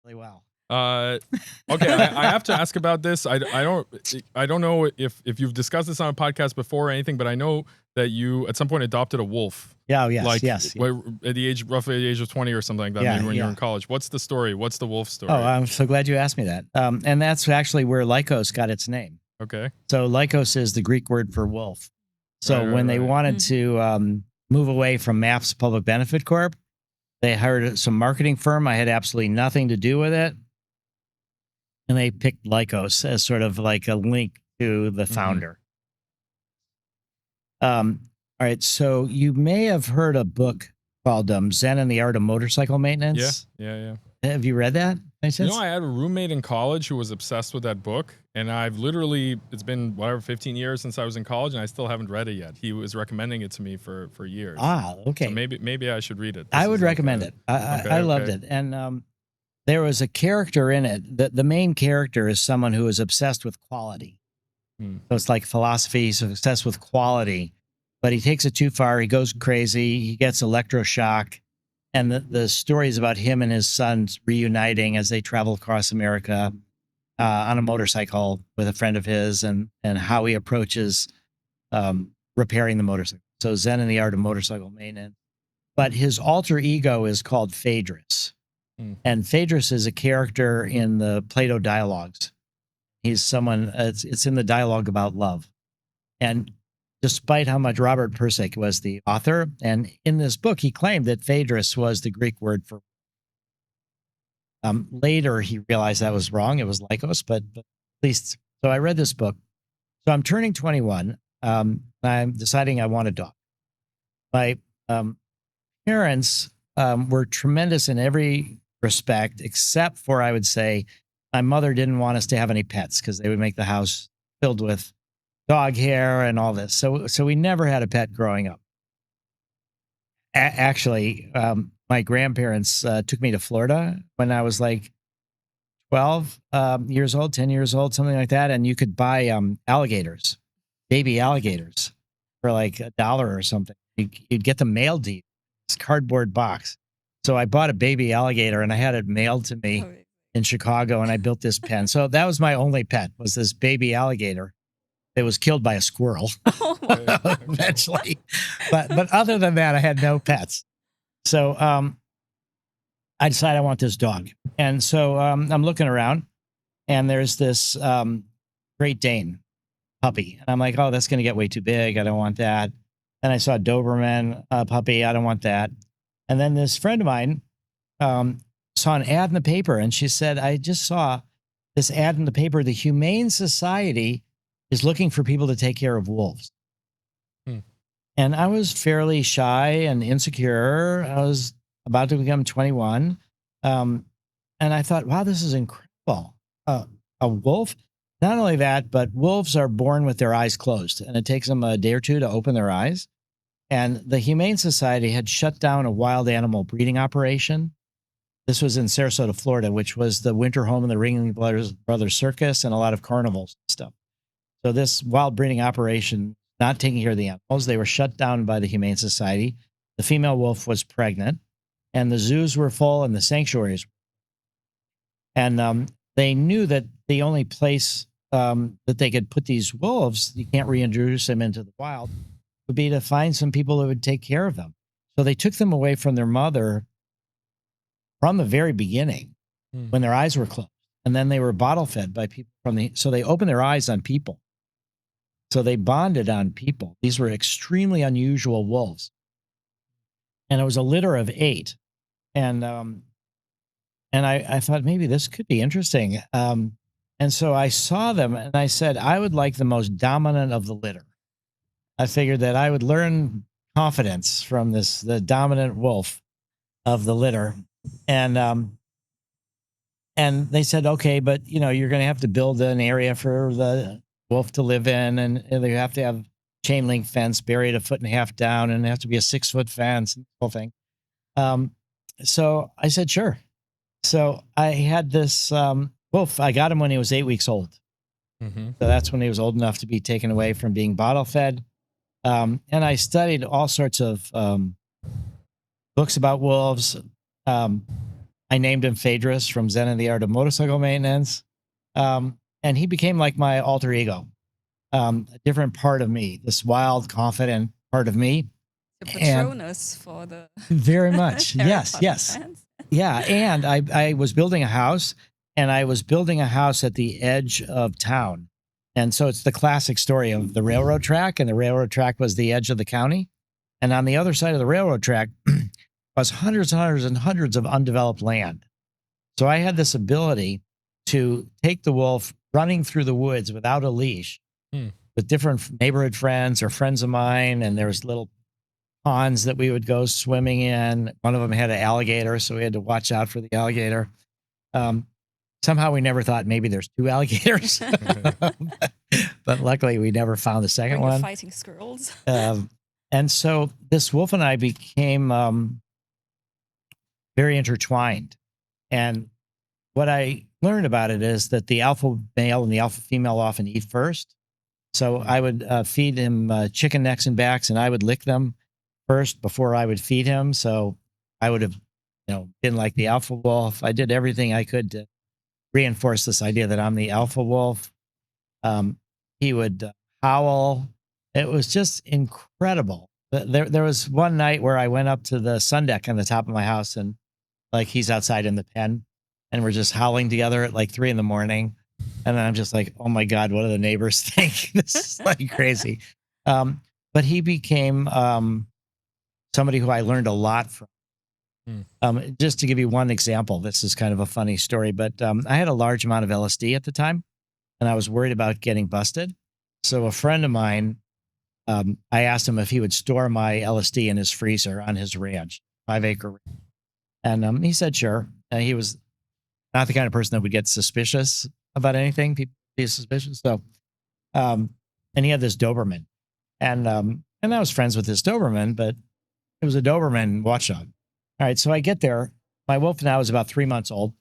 really well. Okay, I have to ask about this. I don't know if you've discussed this on a podcast before or anything, but I know that you at some point adopted a wolf. Yeah, oh, yes, Like yes. at the age, roughly the age of 20 or something like that, Yeah, maybe when you were yeah. in college. What's the story? What's the wolf story? Oh, I'm so glad you asked me that. And that's actually where Lykos got its name. Okay. So Lykos is the Greek word for wolf. So when they right. wanted to move away from MAPS Public Benefit Corp, they hired some marketing firm. I had absolutely nothing to do with it. And they picked Lykos as sort of like a link to the founder. All right. So you may have heard a book called Zen and the Art of Motorcycle Maintenance. Yeah. Have you read that? You know, I had a roommate in college who was obsessed with that book, and I've literally, it's been whatever, 15 years since I was in college, and I still haven't read it yet. He was recommending it to me for years. Ah, okay. So maybe I should read it. I would recommend it. I loved it. And there was a character in it. The main character is someone who is obsessed with quality. So it's like philosophy. He's obsessed with quality, but he takes it too far. He goes crazy. He gets electroshock. And the story is about him and his sons reuniting as they travel across America on a motorcycle with a friend of his, and how he approaches repairing the motorcycle. So Zen and the Art of Motorcycle Maintenance. But his alter ego is called Phaedrus. And Phaedrus is a character in the Plato dialogues. He's someone, it's in the dialogue about love. And despite how much Robert Pirsig was the author, and in this book, he claimed that Phaedrus was the Greek word for. Later, he realized that was wrong. It was Lykos, but at least, so I read this book. So I'm turning 21. I'm deciding I want a dog. My parents were tremendous in every respect, except for, I would say, my mother didn't want us to have any pets because they would make the house filled with dog hair and all this. So we never had a pet growing up. Actually, my grandparents took me to Florida when I was like 12 years old, 10 years old, something like that. And you could buy alligators, baby alligators, for like $1 or something. You'd get them mailed to you, this cardboard box. So I bought a baby alligator and I had it mailed to me in Chicago, and I built this pen. So that was my only pet, was this baby alligator. It was killed by a squirrel eventually. But other than that, I had no pets. So I decided I want this dog. And so I'm looking around, and there's this Great Dane puppy. And I'm like, oh, that's going to get way too big. I don't want that. Then I saw a Doberman puppy. I don't want that. And then this friend of mine saw an ad in the paper, and she said, I just saw this ad in the paper. The Humane Society is looking for people to take care of wolves. And I was fairly shy and insecure. I was about to become 21. And I thought, wow, this is incredible. A wolf. Not only that, but wolves are born with their eyes closed, and it takes them a day or two to open their eyes. And the Humane Society had shut down a wild animal breeding operation. This was in Sarasota, Florida, which was the winter home of the Ringling Brothers Circus and a lot of carnivals and stuff. So this wild breeding operation, not taking care of the animals, they were shut down by the Humane Society. The female wolf was pregnant, and the zoos were full and the sanctuaries. And they knew that the only place that they could put these wolves, you can't reintroduce them into the wild, would be to find some people who would take care of them. So they took them away from their mother from the very beginning when their eyes were closed. And then they were bottle fed by people so they opened their eyes on people. So they bonded on people. These were extremely unusual wolves. And it was a litter of 8. And I thought maybe this could be interesting. And so I saw them and I said, I would like the most dominant of the litter. I figured that I would learn confidence from the dominant wolf of the litter. And they said, okay, but you're going to have to build an area for the wolf to live in, and they have to have chain link fence buried 1.5 feet down, and it has to be a 6-foot fence and the whole thing. So I said, sure. So I had this wolf. I got him when he was 8 weeks old. So that's when he was old enough to be taken away from being bottle fed. And I studied all sorts of books about wolves. I named him Phaedrus from Zen and the Art of Motorcycle Maintenance. And he became like my alter ego, a different part of me, this wild, confident part of me. The And Patronus for the very much. Harry Yes, Potter yes. fans. Yeah. And I was building a house, and I was building a house at the edge of town. And so it's the classic story of the railroad track, and the railroad track was the edge of the county. And on the other side of the railroad track was hundreds and hundreds and hundreds of undeveloped land. So I had this ability to take the wolf running through the woods without a leash with different neighborhood friends or friends of mine. And there was little ponds that we would go swimming in. One of them had an alligator, so we had to watch out for the alligator. Somehow we never thought maybe there's two alligators, but luckily we never found the second When you're one. fighting squirrels. And so this wolf and I became very intertwined. And what I learned about it is that the alpha male and the alpha female often eat first. So I would feed him chicken necks and backs, and I would lick them first before I would feed him. So I would have, been like the alpha wolf. I did everything I could to reinforce this idea that I'm the alpha wolf. He would howl. It was just incredible. There was one night where I went up to the sun deck on the top of my house, and like he's outside in the pen, and we're just howling together at like 3 a.m. And then I'm just like, oh my God, what do the neighbors think? This is like crazy. But he became somebody who I learned a lot from. Just to give you one example, this is kind of a funny story, but I had a large amount of LSD at the time, and I was worried about getting busted. So a friend of mine, I asked him if he would store my LSD in his freezer on his ranch, 5-acre ranch. And he said, sure. He was not the kind of person that would get suspicious about anything. People be suspicious. So, and he had this Doberman, and I was friends with this Doberman, but it was a Doberman watchdog. All right. So I get there. My wolf now is about 3 months old,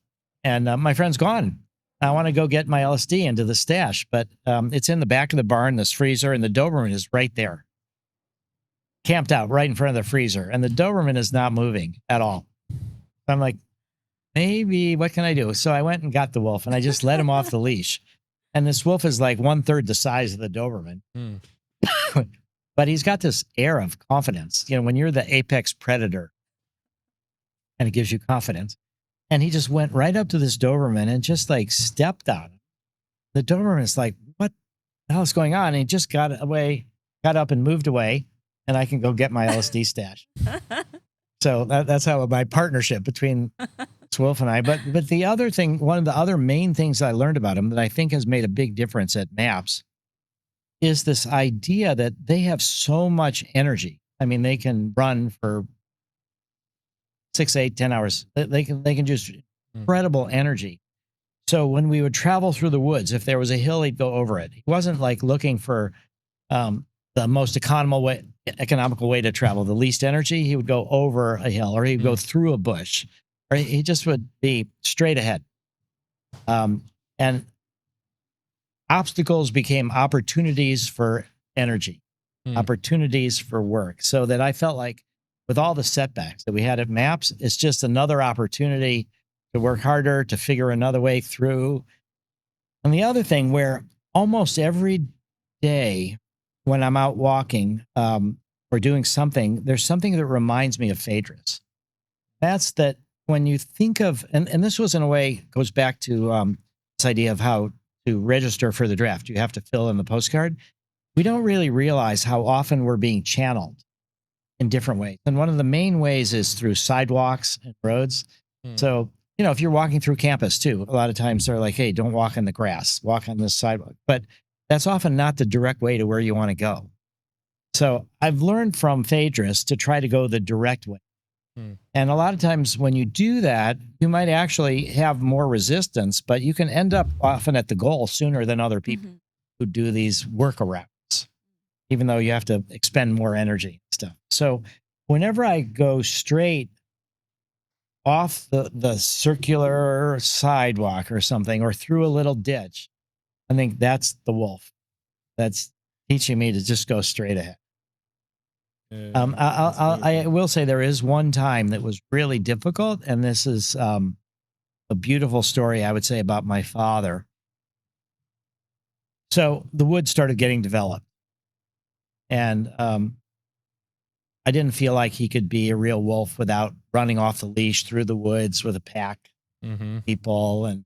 and my friend's gone. I want to go get my LSD into the stash, but it's in the back of the barn, this freezer, and the Doberman is right there, camped out right in front of the freezer, and the Doberman is not moving at all. I'm like, maybe what can I do? So I went and got the wolf, and I just let him off the leash. And this wolf is like 1/3 the size of the Doberman. But he's got this air of confidence. When you're the apex predator, and it gives you confidence. And he just went right up to this Doberman and just like stepped on him. The Doberman is like, what the hell is going on? And he just got up and moved away, and I can go get my LSD stash. So that's how my partnership between this wolf and I. But the other thing, one of the other main things I learned about him that I think has made a big difference at MAPS is this idea that they have so much energy. I mean, they can run for 6, 8, 10 hours. They can just incredible energy. So when we would travel through the woods, if there was a hill, he'd go over it. He wasn't like looking for the most economical way to travel, the least energy. He would go over a hill, or he'd go through a bush, or he just would be straight ahead. And obstacles became opportunities for energy, opportunities for work, so that I felt like with all the setbacks that we had at MAPS, it's just another opportunity to work harder, to figure another way through. And the other thing, where almost every day when I'm out walking or doing something, there's something that reminds me of Phaedrus. That's that when you think of, and this was in a way, goes back to this idea of how to register for the draft. You have to fill in the postcard. We don't really realize how often we're being channeled in different ways. And one of the main ways is through sidewalks and roads. So, if you're walking through campus too, a lot of times they're like, hey, don't walk on the grass, walk on this sidewalk. But that's often not the direct way to where you want to go. So I've learned from Phaedrus to try to go the direct way. And a lot of times when you do that, you might actually have more resistance, but you can end up often at the goal sooner than other people who do these workarounds, even though you have to expend more energy and stuff. So whenever I go straight off the circular sidewalk or something, or through a little ditch, I think that's the wolf. That's teaching me to just go straight ahead. I will say there is one time that was really difficult, and this is a beautiful story, I would say, about my father. So the woods started getting developed, and I didn't feel like he could be a real wolf without running off the leash through the woods with a pack of people. And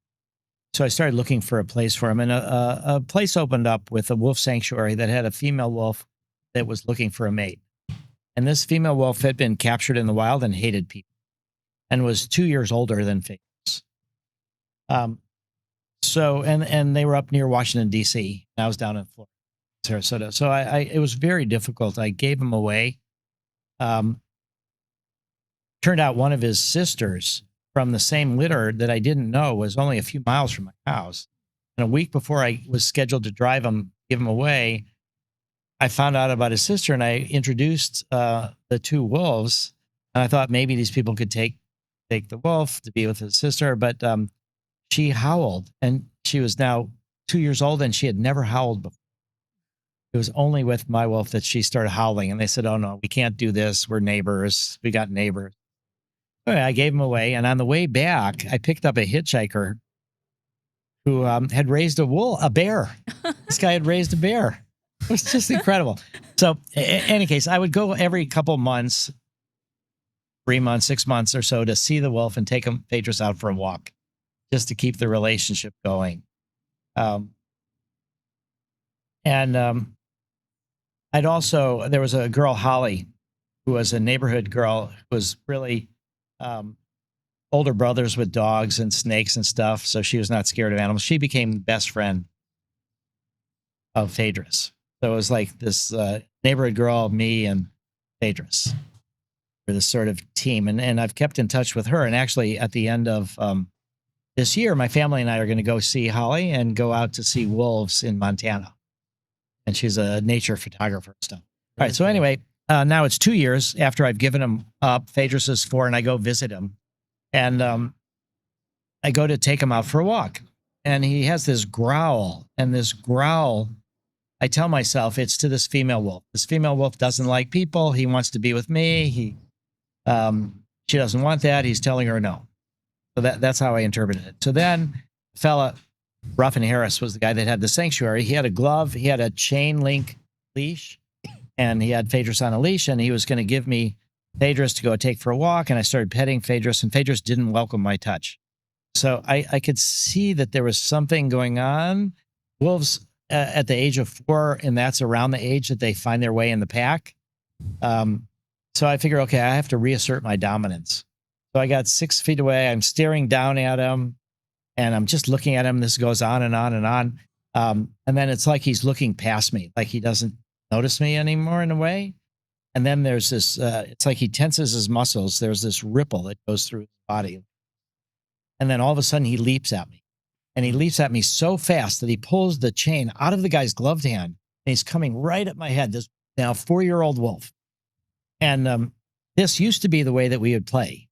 so I started looking for a place for him, and a place opened up with a wolf sanctuary that had a female wolf that was looking for a mate. And this female wolf had been captured in the wild and hated people and was 2 years older than Phaedrus. And they were up near Washington, D.C. And I was down in Florida, Sarasota. So it was very difficult. I gave him away. Turned out one of his sisters from the same litter that I didn't know was only a few miles from my house. And a week before I was scheduled to give him away, I found out about his sister, and I introduced the two wolves. And I thought maybe these people could take the wolf to be with his sister, but she howled, and she was now 2 years old, and she had never howled before. It was only with my wolf that she started howling, and they said, "Oh no, we can't do this. We're neighbors. We got neighbors." Anyway, I gave him away, and on the way back, I picked up a hitchhiker who had raised a bear. This guy had raised a bear. It was just incredible. So, in any case, I would go every couple months, 3 months, 6 months or so, to see the wolf and take Phaedrus out for a walk, just to keep the relationship going. There was a girl, Holly, who was a neighborhood girl, who was really older brothers with dogs and snakes and stuff. So she was not scared of animals. She became the best friend of Phaedrus. So it was like this neighborhood girl, me, and Phaedrus were this sort of team. And I've kept in touch with her. And actually, at the end of this year, my family and I are going to go see Holly and go out to see wolves in Montana. And she's a nature photographer and stuff. All right. So anyway, now it's 2 years after I've given him up. Phaedrus is 4, and I go visit him. And I go to take him out for a walk. And he has this growl. And this growl, I tell myself, it's to this female wolf. This female wolf doesn't like people. He wants to be with me. She doesn't want that. He's telling her no. So that's how I interpreted it. So then the fella, Ruffin Harris, was the guy that had the sanctuary. He had a glove. He had a chain link leash, and he had Phaedrus on a leash, and he was going to give me Phaedrus to go take for a walk. And I started petting Phaedrus, and Phaedrus didn't welcome my touch. So I could see that there was something going on. Wolves at the age of 4, and that's around the age that they find their way in the pack. So I figure, okay, I have to reassert my dominance. So I got 6 feet away. I'm staring down at him, and I'm just looking at him. This goes on and on and on. And then it's like he's looking past me, like he doesn't notice me anymore in a way. And then there's this, it's like he tenses his muscles. There's this ripple that goes through his body. And then all of a sudden he leaps at me. And he leaps at me so fast that he pulls the chain out of the guy's gloved hand. And he's coming right at my head, this now 4-year-old wolf. And this used to be the way that we would play.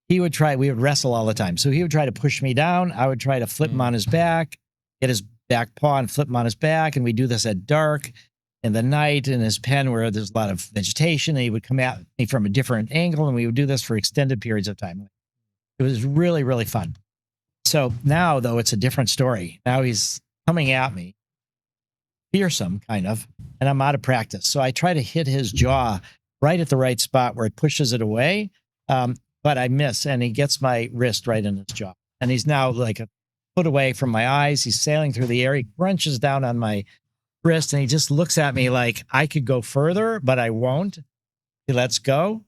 We would wrestle all the time. So he would try to push me down. I would try to flip him on his back, get his back paw and flip him on his back. And we do this at dark in the night in his pen where there's a lot of vegetation. And he would come at me from a different angle. And we would do this for extended periods of time. It was really, really fun. So now, though, it's a different story. Now he's coming at me, fearsome, kind of, and I'm out of practice. So I try to hit his jaw right at the right spot where it pushes it away, but I miss, and he gets my wrist right in his jaw. And he's now like a foot away from my eyes. He's sailing through the air. He crunches down on my wrist, and he just looks at me like I could go further, but I won't. He lets go,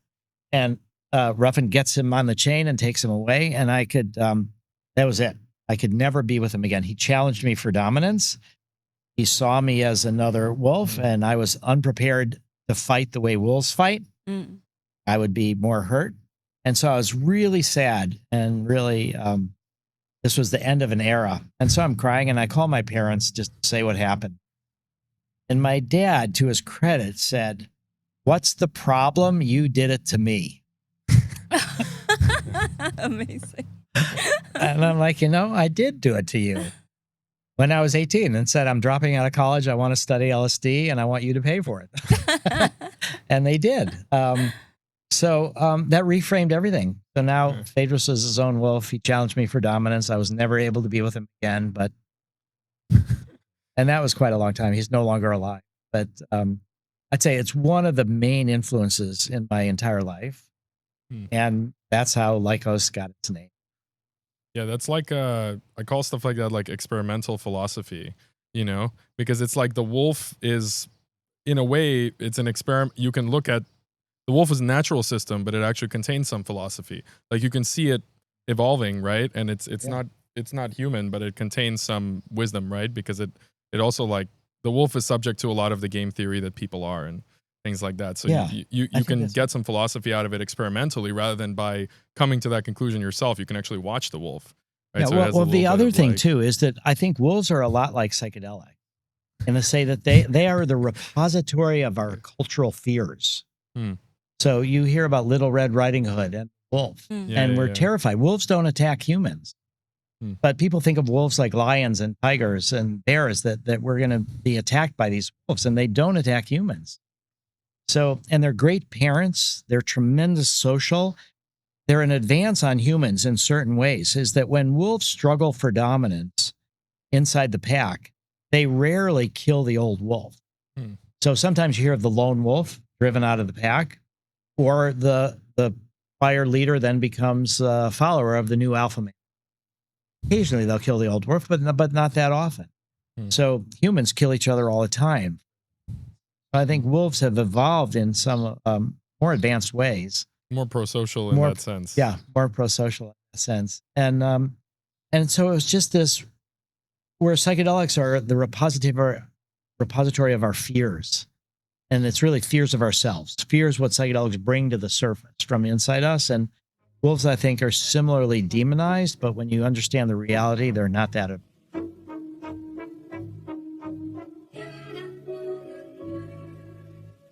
and Ruffin gets him on the chain and takes him away, and I could... that was it. I could never be with him again. He challenged me for dominance. He saw me as another wolf, and I was unprepared to fight the way wolves fight. I would be more hurt. And so I was really sad, and really, this was the end of an era. And so I'm crying, and I call my parents just to say what happened. And my dad, to his credit, said, "What's the problem? You did it to me." Amazing. And I'm like, I did do it to you when I was 18 and said, "I'm dropping out of college. I want to study LSD and I want you to pay for it." And they did. So that reframed everything. So now Yeah. Phaedrus is his own wolf. He challenged me for dominance. I was never able to be with him again, but and that was quite a long time. He's no longer alive. But I'd say it's one of the main influences in my entire life. Hmm. And that's how Lykos got its name. Yeah, that's like I call stuff like that like experimental philosophy, you know, because it's like the wolf is, in a way, it's an experiment. You can look at the wolf is a natural system, but it actually contains some philosophy. Like you can see it evolving, right? And it's Yeah. not human, but it contains some wisdom, right? Because it also like the wolf is subject to a lot of the game theory that people are and things like that. So Yeah, you I think can that's get some philosophy out of it experimentally rather than by coming to that conclusion yourself. You can actually watch the wolf, right? yeah. So it has a Well, little the bit other of thing like, too is that I think wolves are a lot like psychedelic, in the say that they are the repository of our cultural fears. Hmm. So you hear about Little Red Riding Hood and wolf, Mm. Yeah, and yeah, we're yeah. terrified. Wolves don't attack humans, Hmm. but people think of wolves like lions and tigers and bears, that we're going to be attacked by these wolves, and they don't attack humans. So, and they're great parents. They're tremendous social. They're an advance on humans in certain ways. Is that when wolves struggle for dominance inside the pack, they rarely kill the old wolf. Hmm. So sometimes you hear of the lone wolf driven out of the pack, or the fire leader then becomes a follower of the new alpha male. Occasionally they'll kill the old wolf, but not that often. Hmm. So humans kill each other all the time. I think wolves have evolved in some more advanced ways. More pro-social in More, that sense. yeah, more pro-social in that sense. And so it was just this, where psychedelics are the repository of our fears. And it's really fears of ourselves. Fears what psychedelics bring to the surface from inside us. And wolves, I think, are similarly demonized, but when you understand the reality, they're not that